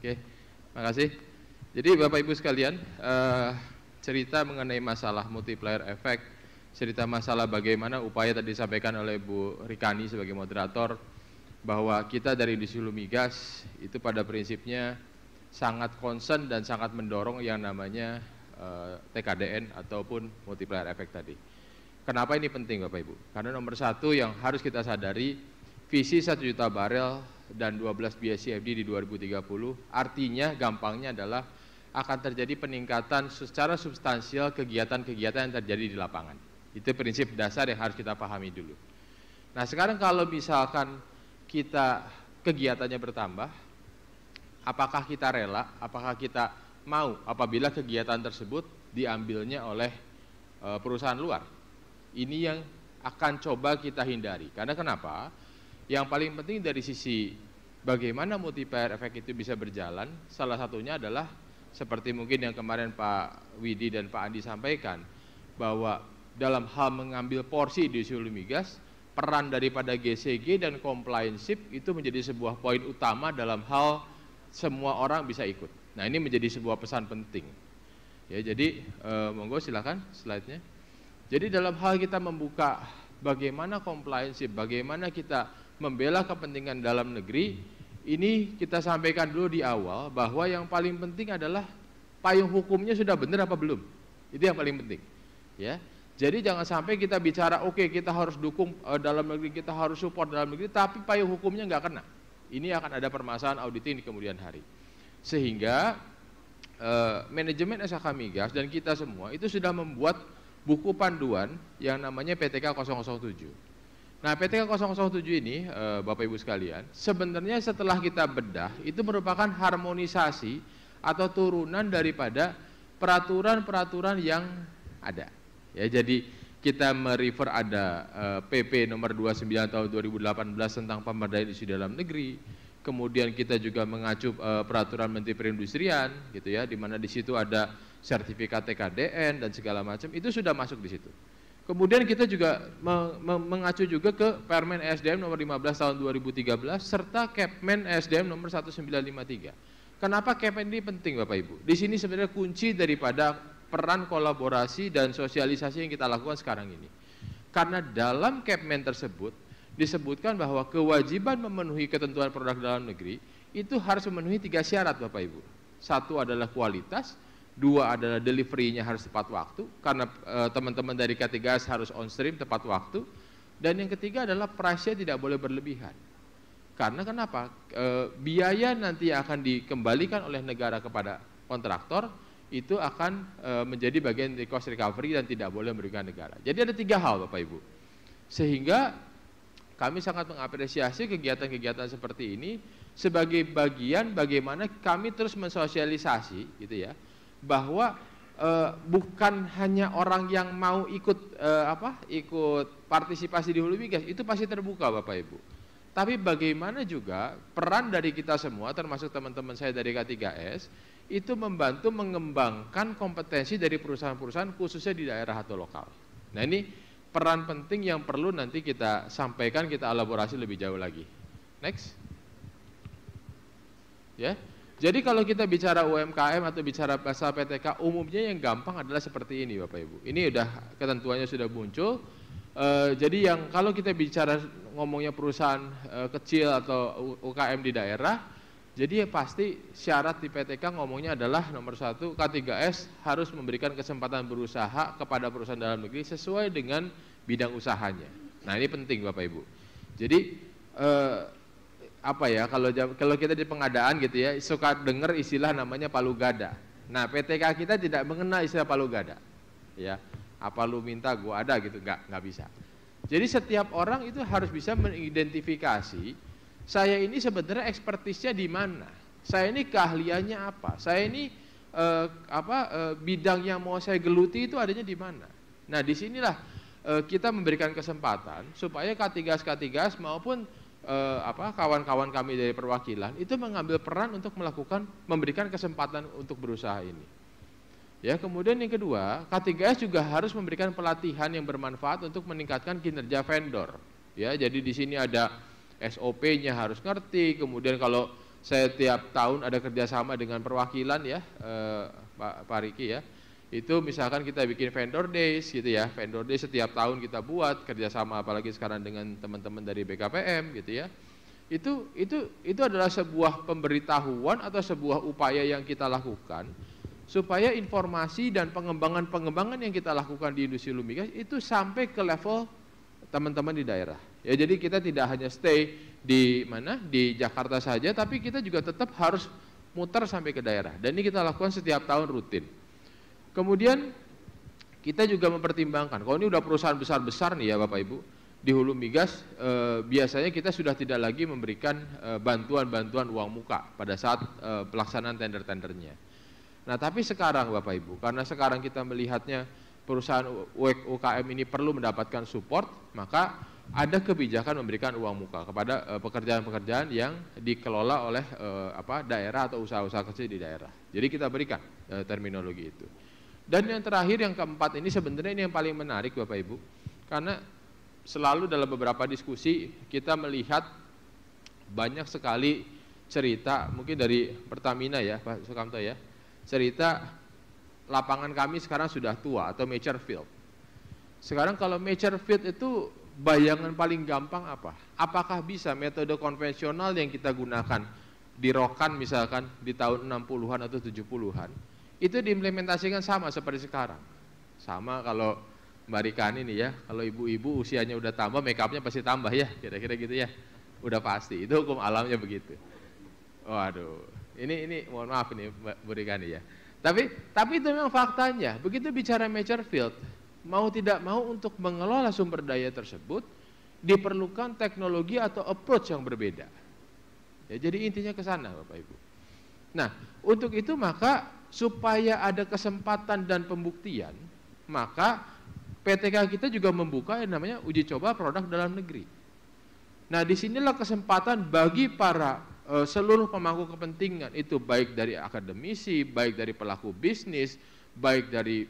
Oke, makasih. Jadi Bapak Ibu sekalian, cerita mengenai masalah multiplier effect, cerita masalah bagaimana upaya tadi disampaikan oleh Bu Rikani sebagai moderator, bahwa kita dari industri hulu migas itu pada prinsipnya sangat concern dan sangat mendorong yang namanya TKDN ataupun multiplier effect tadi. Kenapa ini penting Bapak Ibu? Karena nomor satu yang harus kita sadari, visi 1 juta barel dan 12 BCFD di 2030, artinya gampangnya adalah akan terjadi peningkatan secara substansial kegiatan-kegiatan yang terjadi di lapangan. Itu prinsip dasar yang harus kita pahami dulu. Nah sekarang kalau misalkan kita kegiatannya bertambah, apakah kita rela, apakah kita mau apabila kegiatan tersebut diambilnya oleh perusahaan luar? Ini yang akan coba kita hindari. Karena kenapa? Yang paling penting dari sisi bagaimana multiplier effect itu bisa berjalan, salah satunya adalah seperti mungkin yang kemarin Pak Widi dan Pak Andi sampaikan, bahwa dalam hal mengambil porsi di hulu migas, peran daripada GCG dan compliance-ship itu menjadi sebuah poin utama dalam hal semua orang bisa ikut. Nah ini menjadi sebuah pesan penting. Ya, jadi monggo silakan slide-nya. Jadi dalam hal kita membuka bagaimana compliance-ship, bagaimana kita membela kepentingan dalam negeri, ini kita sampaikan dulu di awal bahwa yang paling penting adalah payung hukumnya sudah benar apa belum. Itu yang paling penting. Ya. Jadi jangan sampai kita bicara oke, kita harus dukung dalam negeri, kita harus support dalam negeri, tapi payung hukumnya nggak kena. Ini akan ada permasalahan auditing di kemudian hari. Sehingga manajemen SHK Migas dan kita semua itu sudah membuat buku panduan yang namanya PTK 007. Nah PTK 007 ini Bapak Ibu sekalian, sebenarnya setelah kita bedah itu merupakan harmonisasi atau turunan daripada peraturan-peraturan yang ada. Ya, jadi kita merefer ada PP nomor 29 tahun 2018 tentang pemberdayaan industri dalam negeri. Kemudian kita juga mengacu peraturan Menteri Perindustrian gitu ya, di mana di situ ada sertifikat TKDN dan segala macam, itu sudah masuk di situ. Kemudian kita juga mengacu juga ke Permen ESDM nomor 15 tahun 2013 serta Kepmen ESDM nomor 1953. Kenapa Kepmen ini penting Bapak Ibu? Di sini sebenarnya kunci daripada peran kolaborasi dan sosialisasi yang kita lakukan sekarang ini. Karena dalam Kepmen tersebut disebutkan bahwa kewajiban memenuhi ketentuan produk dalam negeri itu harus memenuhi 3 syarat Bapak Ibu. 1 adalah kualitas, 2 adalah delivery-nya harus tepat waktu, karena teman-teman dari K3S harus on stream tepat waktu, dan yang ketiga adalah price-nya tidak boleh berlebihan. Karena kenapa? Biaya nanti akan dikembalikan oleh negara kepada kontraktor, itu akan menjadi bagian dari cost recovery dan tidak boleh memberikan negara. Jadi ada 3 hal Bapak Ibu. Sehingga kami sangat mengapresiasi kegiatan-kegiatan seperti ini sebagai bagian bagaimana kami terus mensosialisasi gitu ya, bahwa bukan hanya orang yang mau ikut ikut partisipasi di hulu migas itu pasti terbuka Bapak Ibu. Tapi bagaimana juga peran dari kita semua termasuk teman-teman saya dari K3S itu membantu mengembangkan kompetensi dari perusahaan-perusahaan khususnya di daerah atau lokal. Nah ini peran penting yang perlu nanti kita sampaikan, kita elaborasi lebih jauh lagi. Next. Ya. Jadi kalau kita bicara UMKM atau bicara pasal PTK, umumnya yang gampang adalah seperti ini Bapak Ibu. Ini udah ketentuannya sudah muncul. Jadi yang kalau kita bicara ngomongnya perusahaan kecil atau UKM di daerah, jadi ya pasti syarat di PTK ngomongnya adalah nomor 1, K3S harus memberikan kesempatan berusaha kepada perusahaan dalam negeri sesuai dengan bidang usahanya. Nah ini penting Bapak Ibu. Jadi kalau kita di pengadaan gitu ya, suka dengar istilah namanya palu gada. Nah PTK kita tidak mengenal istilah palu gada. Ya, apa lu minta gua ada gitu, nggak bisa. Jadi setiap orang itu harus bisa mengidentifikasi saya ini sebenarnya ekspertisnya di mana, saya ini keahliannya apa, saya ini bidang yang mau saya geluti itu adanya di mana. Nah disinilah kita memberikan kesempatan supaya K3S maupun kawan-kawan kami dari perwakilan itu mengambil peran untuk memberikan kesempatan untuk berusaha ini. Ya, kemudian yang kedua, K3S juga harus memberikan pelatihan yang bermanfaat untuk meningkatkan kinerja vendor. Ya, jadi di sini ada SOP-nya harus ngerti, kemudian kalau saya tiap tahun ada kerjasama dengan perwakilan ya, Pak Riki ya. Itu misalkan kita bikin vendor days gitu ya, vendor days setiap tahun kita buat kerjasama, apalagi sekarang dengan teman-teman dari BKPM gitu ya. Itu adalah sebuah pemberitahuan atau sebuah upaya yang kita lakukan supaya informasi dan pengembangan yang kita lakukan di industri hulu migas itu sampai ke level teman-teman di daerah. Ya, jadi kita tidak hanya stay di mana, di Jakarta saja, tapi kita juga tetap harus muter sampai ke daerah. Dan ini kita lakukan setiap tahun rutin. Kemudian kita juga mempertimbangkan, kalau ini udah perusahaan besar-besar nih ya Bapak Ibu, di hulu migas biasanya kita sudah tidak lagi memberikan bantuan-bantuan uang muka pada saat pelaksanaan tender-tendernya. Nah, tapi sekarang Bapak Ibu, karena sekarang kita melihatnya perusahaan UKM ini perlu mendapatkan support, maka ada kebijakan memberikan uang muka kepada pekerjaan-pekerjaan yang dikelola oleh daerah atau usaha-usaha kecil di daerah. Jadi kita berikan terminologi itu. Dan yang terakhir, yang keempat ini sebenarnya ini yang paling menarik Bapak Ibu, karena selalu dalam beberapa diskusi kita melihat banyak sekali cerita, mungkin dari Pertamina ya Pak Sukamto ya, cerita lapangan kami sekarang sudah tua atau mature field. Sekarang kalau mature field itu bayangan paling gampang apa? Apakah bisa metode konvensional yang kita gunakan di Rokan misalkan di tahun 60-an atau 70-an itu diimplementasikan sama seperti sekarang? Sama kalau Mbak Rikani nih ya, kalau ibu-ibu usianya udah tambah, make upnya pasti tambah ya, kira-kira gitu ya. Udah pasti, itu hukum alamnya begitu. Waduh, ini mohon maaf nih Mbak Rikani ya. Tapi itu memang faktanya. Begitu bicara mature field, mau tidak mau untuk mengelola sumber daya tersebut diperlukan teknologi atau approach yang berbeda. Ya, jadi intinya ke sana Bapak Ibu. Nah, untuk itu maka supaya ada kesempatan dan pembuktian, maka PTK kita juga membuka yang namanya uji coba produk dalam negeri. Nah, disinilah kesempatan bagi para seluruh pemangku kepentingan, itu baik dari akademisi, baik dari pelaku bisnis, baik dari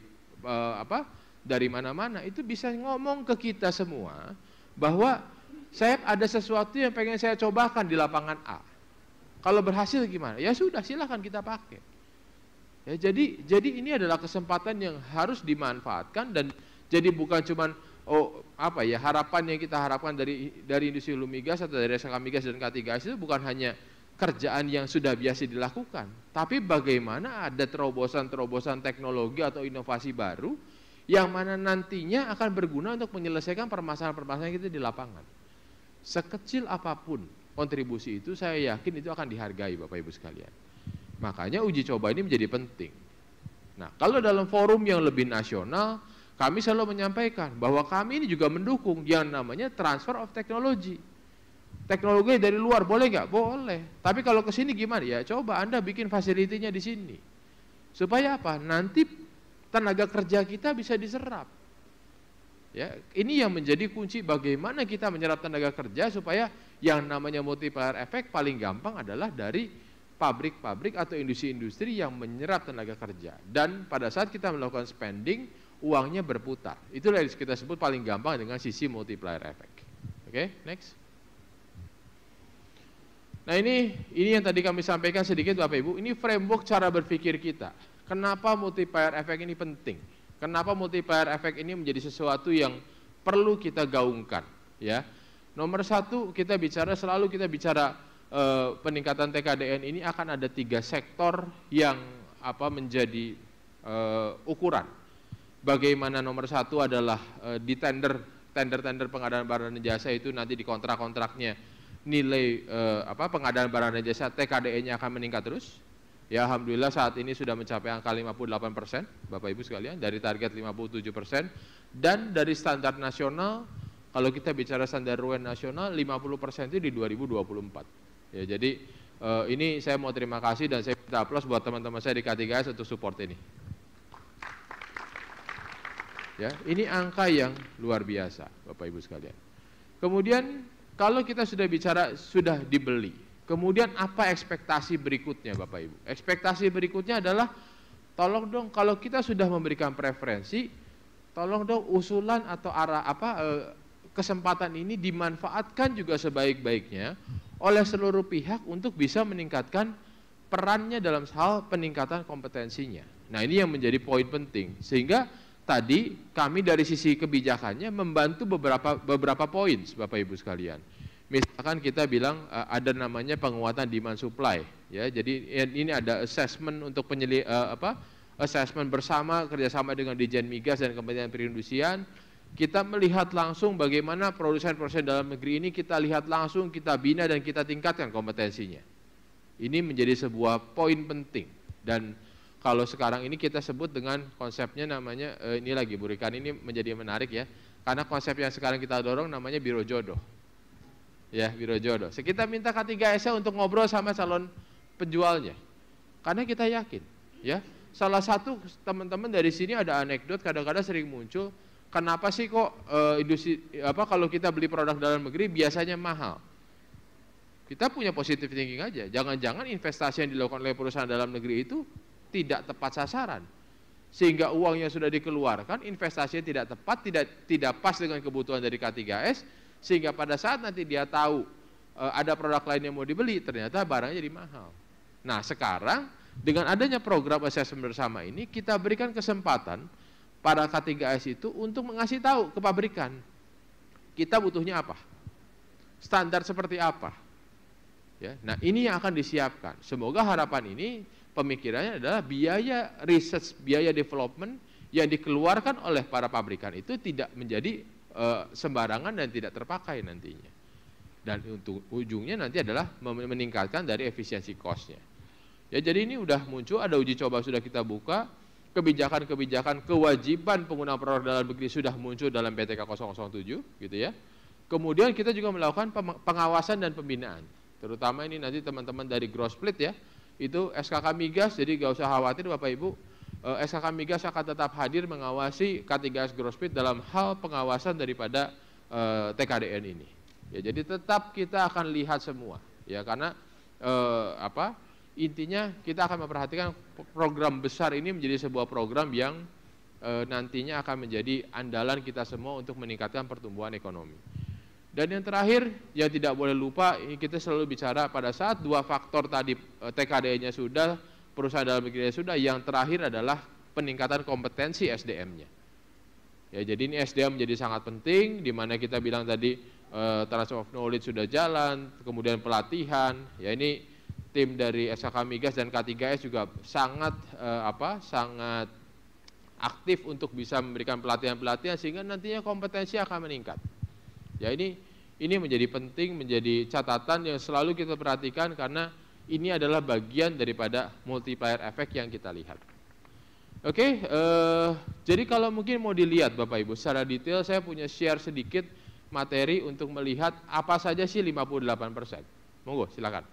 dari mana-mana, itu bisa ngomong ke kita semua bahwa saya ada sesuatu yang pengen saya cobakan di lapangan A. Kalau berhasil gimana? Ya sudah, silakan kita pakai. Ya, jadi ini adalah kesempatan yang harus dimanfaatkan, dan jadi bukan cuman harapan yang kita harapkan dari industri hulu migas atau dari SK Migas dan K3S itu bukan hanya kerjaan yang sudah biasa dilakukan, tapi bagaimana ada terobosan-terobosan teknologi atau inovasi baru yang mana nantinya akan berguna untuk menyelesaikan permasalahan-permasalahan kita di lapangan. Sekecil apapun kontribusi itu, saya yakin itu akan dihargai Bapak Ibu sekalian. Makanya uji coba ini menjadi penting. Nah, kalau dalam forum yang lebih nasional, kami selalu menyampaikan bahwa kami ini juga mendukung yang namanya transfer of technology. Teknologi dari luar boleh nggak? Boleh. Tapi kalau ke sini gimana? Ya coba Anda bikin fasilitinya di sini. Supaya apa? Nanti tenaga kerja kita bisa diserap. Ya, ini yang menjadi kunci bagaimana kita menyerap tenaga kerja supaya yang namanya multiplier effect paling gampang adalah dari pabrik-pabrik atau industri-industri yang menyerap tenaga kerja. Dan pada saat kita melakukan spending, uangnya berputar. Itulah yang kita sebut paling gampang dengan sisi multiplier effect. Oke, next. Nah, ini yang tadi kami sampaikan sedikit Bapak Ibu, ini framework cara berpikir kita. Kenapa multiplier effect ini penting? Kenapa multiplier effect ini menjadi sesuatu yang perlu kita gaungkan, ya? Nomor satu, selalu kita bicara peningkatan TKDN ini akan ada 3 sektor yang menjadi ukuran. Bagaimana nomor satu adalah di tender pengadaan barang dan jasa itu nanti di kontrak-kontraknya nilai pengadaan barang dan jasa TKDN-nya akan meningkat terus. Ya, alhamdulillah saat ini sudah mencapai angka 58%, Bapak Ibu sekalian, dari target 57%, dan dari standar nasional, kalau kita bicara standar UN nasional 50% itu di 2024. Ya, jadi ini saya mau terima kasih dan saya minta aplaus buat teman-teman saya di K3S untuk support ini. Ya, ini angka yang luar biasa, Bapak Ibu sekalian. Kemudian kalau kita sudah bicara sudah dibeli, kemudian apa ekspektasi berikutnya Bapak Ibu? Ekspektasi berikutnya adalah tolong dong kalau kita sudah memberikan preferensi, tolong dong usulan atau kesempatan ini dimanfaatkan juga sebaik-baiknya oleh seluruh pihak untuk bisa meningkatkan perannya dalam hal peningkatan kompetensinya. Nah, ini yang menjadi poin penting. Sehingga tadi kami dari sisi kebijakannya membantu beberapa poin, Bapak Ibu sekalian. Misalkan kita bilang ada namanya penguatan demand supply, ya. Jadi ini ada assessment untuk assessment bersama kerjasama dengan Ditjen Migas dan Kementerian Perindustrian. Kita melihat langsung bagaimana produsen-produsen dalam negeri ini kita lihat langsung, kita bina dan kita tingkatkan kompetensinya. Ini menjadi sebuah poin penting. Dan kalau sekarang ini kita sebut dengan konsepnya namanya, ini lagi Bu Rikan, ini menjadi menarik ya. Karena konsep yang sekarang kita dorong namanya Biro Jodoh. Ya, Biro Jodoh. Kita minta K3S untuk ngobrol sama calon penjualnya. Karena kita yakin, ya. Salah satu teman-teman dari sini ada anekdot kadang-kadang sering muncul, kenapa sih kok industri kalau kita beli produk dalam negeri biasanya mahal? Kita punya positive thinking aja. Jangan-jangan investasi yang dilakukan oleh perusahaan dalam negeri itu tidak tepat sasaran. Sehingga uangnya sudah dikeluarkan, investasinya tidak tepat, tidak pas dengan kebutuhan dari K3S. Sehingga pada saat nanti dia tahu ada produk lain yang mau dibeli, ternyata barangnya jadi mahal. Nah, sekarang dengan adanya program assessment bersama ini, kita berikan kesempatan para K3S itu untuk mengasih tahu ke pabrikan, kita butuhnya apa, standar seperti apa. Ya, nah ini yang akan disiapkan. Semoga harapan ini pemikirannya adalah biaya research, biaya development yang dikeluarkan oleh para pabrikan itu tidak menjadi sembarangan dan tidak terpakai nantinya. Dan untuk ujungnya nanti adalah meningkatkan dari efisiensi cost-nya. Ya, jadi ini udah muncul, ada uji coba sudah kita buka, kebijakan-kebijakan kewajiban pengguna produk dalam negeri sudah muncul dalam PTK 007 gitu ya. Kemudian kita juga melakukan pengawasan dan pembinaan. Terutama ini nanti teman-teman dari Growsplit ya, itu SKK Migas, jadi gak usah khawatir Bapak Ibu, SKK Migas akan tetap hadir mengawasi K3S Growsplit dalam hal pengawasan daripada TKDN ini. Ya, jadi tetap kita akan lihat semua, ya, karena intinya kita akan memperhatikan program besar ini menjadi sebuah program yang nantinya akan menjadi andalan kita semua untuk meningkatkan pertumbuhan ekonomi. Dan yang terakhir, yang tidak boleh lupa, ini kita selalu bicara pada saat dua faktor tadi, TKDN-nya sudah, perusahaan dalam negeri sudah, yang terakhir adalah peningkatan kompetensi SDM-nya. Ya, jadi ini SDM menjadi sangat penting, di mana kita bilang tadi transfer of knowledge sudah jalan, kemudian pelatihan, ya ini tim dari SKK Migas dan K3S juga sangat sangat aktif untuk bisa memberikan pelatihan-pelatihan sehingga nantinya kompetensi akan meningkat. Ya, ini menjadi penting, menjadi catatan yang selalu kita perhatikan karena ini adalah bagian daripada multiplier effect yang kita lihat. Oke, jadi kalau mungkin mau dilihat Bapak Ibu secara detail, saya punya share sedikit materi untuk melihat apa saja sih 58%. Monggo, silakan.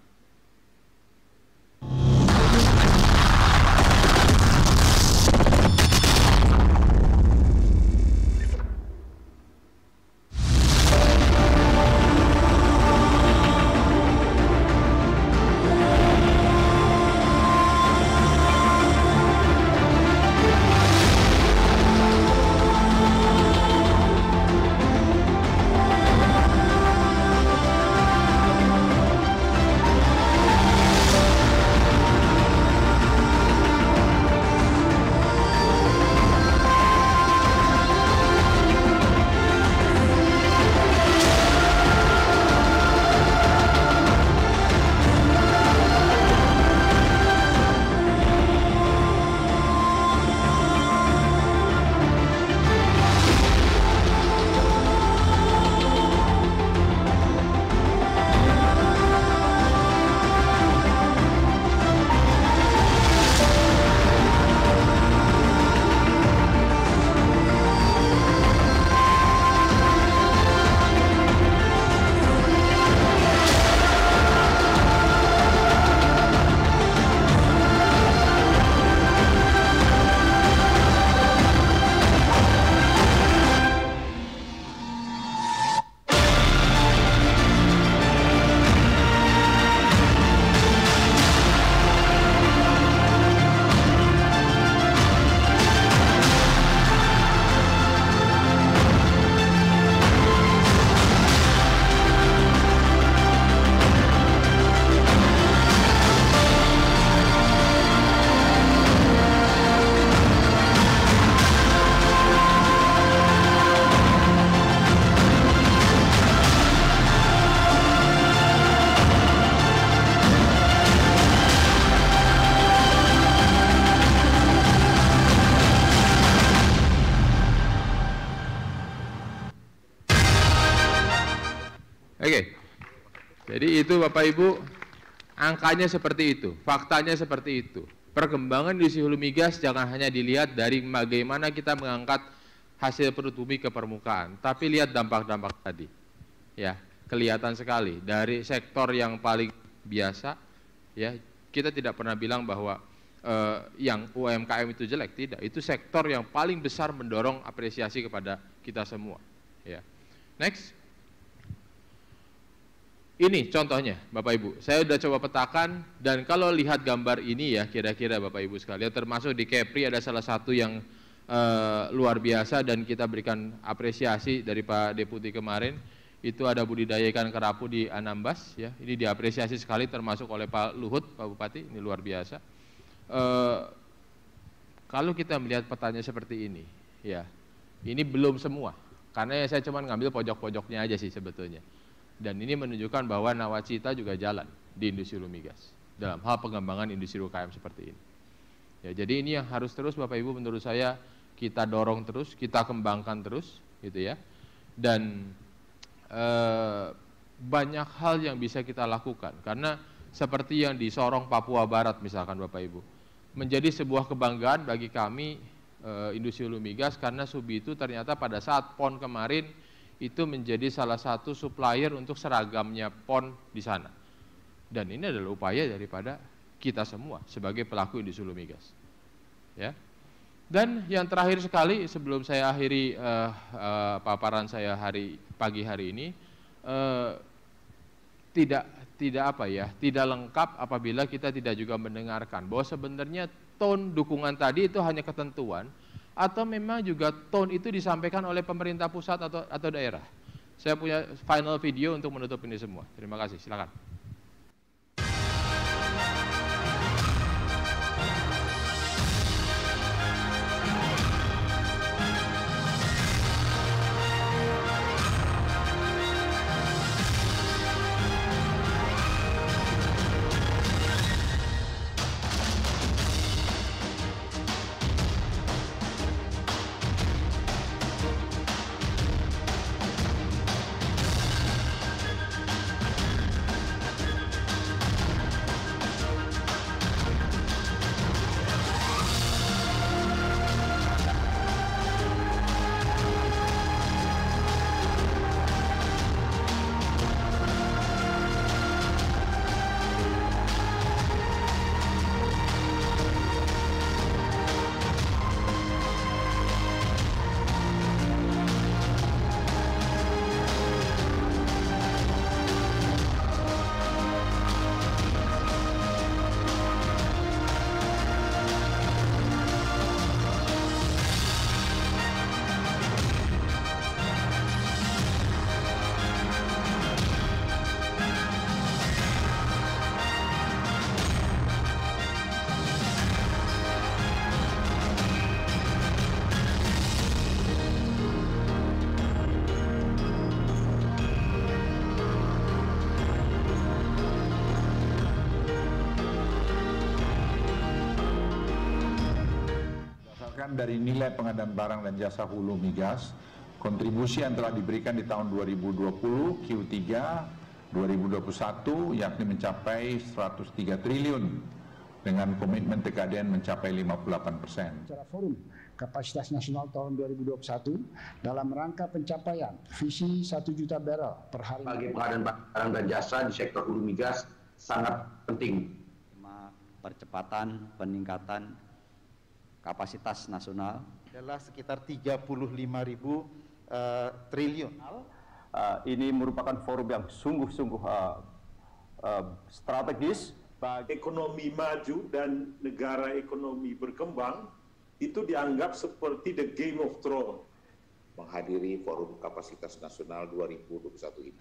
Bapak Ibu, angkanya seperti itu, faktanya seperti itu. Perkembangan industri hulu migas jangan hanya dilihat dari bagaimana kita mengangkat hasil perut bumi ke permukaan, tapi lihat dampak-dampak tadi. Ya, kelihatan sekali dari sektor yang paling biasa, ya, kita tidak pernah bilang bahwa yang UMKM itu jelek, tidak. Itu sektor yang paling besar mendorong apresiasi kepada kita semua. Ya. Next. Ini contohnya Bapak Ibu, saya sudah coba petakan dan kalau lihat gambar ini ya kira-kira Bapak Ibu sekalian, termasuk di Kepri ada salah satu yang luar biasa dan kita berikan apresiasi dari Pak Deputi kemarin, itu ada budidaya ikan kerapu di Anambas ya, ini diapresiasi sekali termasuk oleh Pak Luhut, Pak Bupati, ini luar biasa. Kalau kita melihat petanya seperti ini ya, ini belum semua, karena saya cuma ngambil pojok-pojoknya aja sih sebetulnya. Dan ini menunjukkan bahwa nawacita juga jalan di industri hulu migas dalam hal pengembangan industri UKM seperti ini. Ya, jadi ini yang harus terus Bapak Ibu menurut saya kita dorong terus, kita kembangkan terus, gitu ya. Dan banyak hal yang bisa kita lakukan karena seperti yang di Sorong Papua Barat misalkan Bapak Ibu, menjadi sebuah kebanggaan bagi kami industri hulu migas karena Subi itu ternyata pada saat PON kemarin itu menjadi salah satu supplier untuk seragamnya PON di sana. Dan ini adalah upaya daripada kita semua sebagai pelaku industri hulu migas. Ya. Dan yang terakhir sekali sebelum saya akhiri paparan saya pagi hari ini, tidak lengkap apabila kita tidak juga mendengarkan bahwa sebenarnya tone dukungan tadi itu hanya ketentuan atau memang juga tone itu disampaikan oleh pemerintah pusat atau daerah. Saya punya final video untuk menutup ini semua. Terima kasih, silakan. Dari nilai pengadaan barang dan jasa hulu migas, kontribusi yang telah diberikan di tahun 2020 Q3 2021 yakni mencapai 103 triliun dengan komitmen TKDN mencapai 58%. Acara Forum Kapasitas Nasional tahun 2021 dalam rangka pencapaian visi 1 juta barrel per hari. Bagi pengadaan barang dan jasa di sektor hulu migas sangat penting. Percepatan peningkatan kapasitas nasional adalah sekitar 35.000 triliun. Ini merupakan forum yang sungguh-sungguh strategis bagi ekonomi maju dan negara ekonomi berkembang itu dianggap seperti the Game of Thrones. Menghadiri Forum Kapasitas Nasional 2021 ini.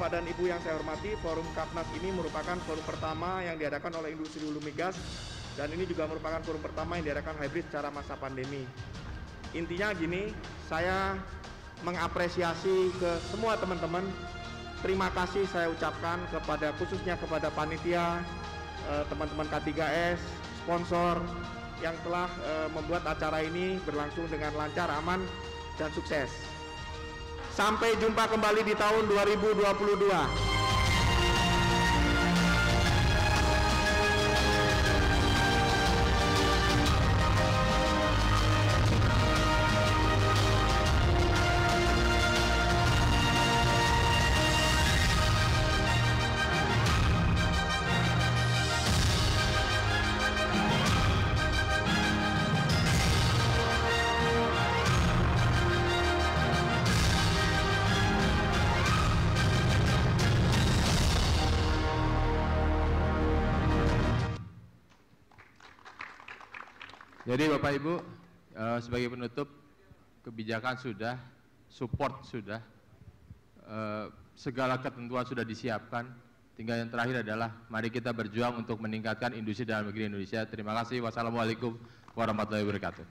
Bapak dan Ibu yang saya hormati, Forum Kapnas ini merupakan forum pertama yang diadakan oleh industri hulu migas, dan ini juga merupakan forum pertama yang diadakan hybrid secara masa pandemi. Intinya gini, saya mengapresiasi ke semua teman-teman. Terima kasih saya ucapkan kepada khususnya kepada panitia, teman-teman K3S, sponsor yang telah membuat acara ini berlangsung dengan lancar, aman, dan sukses. Sampai jumpa kembali di tahun 2022. Jadi Bapak Ibu, sebagai penutup, kebijakan sudah, support sudah, segala ketentuan sudah disiapkan. Tinggal yang terakhir adalah mari kita berjuang untuk meningkatkan industri dalam negeri Indonesia. Terima kasih. Wassalamualaikum warahmatullahi wabarakatuh.